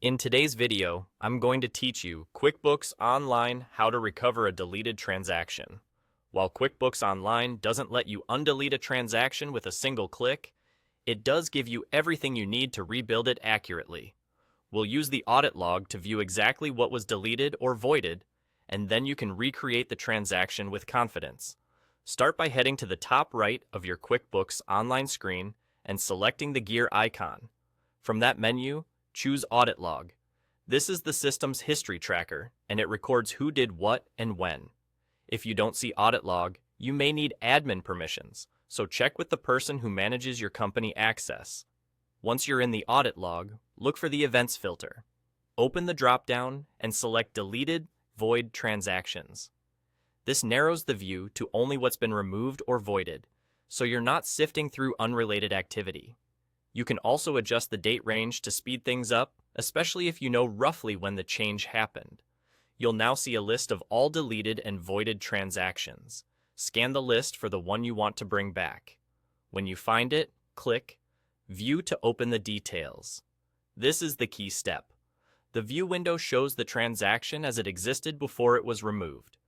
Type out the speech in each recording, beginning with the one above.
In today's video, I'm going to teach you QuickBooks Online how to recover a deleted transaction. While QuickBooks Online doesn't let you undelete a transaction with a single click, it does give you everything you need to rebuild it accurately. We'll use the audit log to view exactly what was deleted or voided, and then you can recreate the transaction with confidence. Start by heading to the top right of your QuickBooks Online screen and selecting the gear icon. From that menu, choose Audit Log. This is the system's history tracker, and it records who did what and when. If you don't see Audit Log, you may need admin permissions, so check with the person who manages your company access. Once you're in the Audit Log, look for the Events filter. Open the drop-down and select Deleted Void Transactions. This narrows the view to only what's been removed or voided, so you're not sifting through unrelated activity. You can also adjust the date range to speed things up, especially if you know roughly when the change happened. You'll now see a list of all deleted and voided transactions. Scan the list for the one you want to bring back. When you find it, click View to open the details. This is the key step. The view window shows the transaction as it existed before it was removed.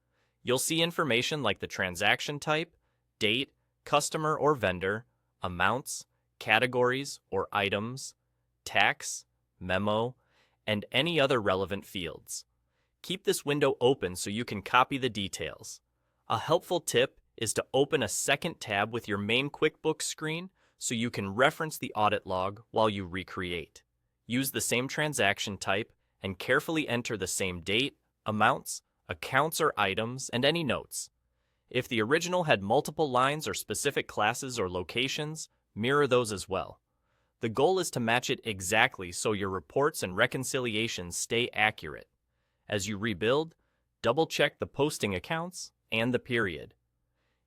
You'll see information like the transaction type, date, customer or vendor, amounts, categories or items, tax, memo, and any other relevant fields. Keep this window open so you can copy the details. A helpful tip is to open a second tab with your main QuickBooks screen so you can reference the audit log while you recreate. Use the same transaction type and carefully enter the same date, amounts, accounts or items, and any notes. If the original had multiple lines or specific classes or locations, mirror those as well. The goal is to match it exactly so your reports and reconciliations stay accurate. As you rebuild, double-check the posting accounts and the period.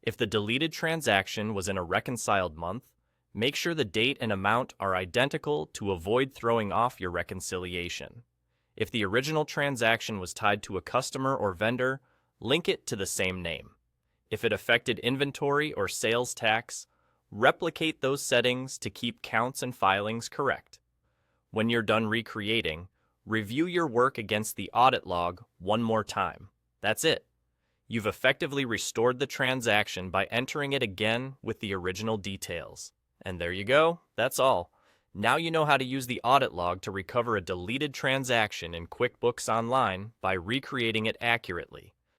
If the deleted transaction was in a reconciled month, make sure the date and amount are identical to avoid throwing off your reconciliation. If the original transaction was tied to a customer or vendor, link it to the same name. If it affected inventory or sales tax, replicate those settings to keep counts and filings correct. When you're done recreating, review your work against the audit log one more time. That's it. You've effectively restored the transaction by entering it again with the original details. And there you go, that's all. Now you know how to use the audit log to recover a deleted transaction in QuickBooks Online by recreating it accurately.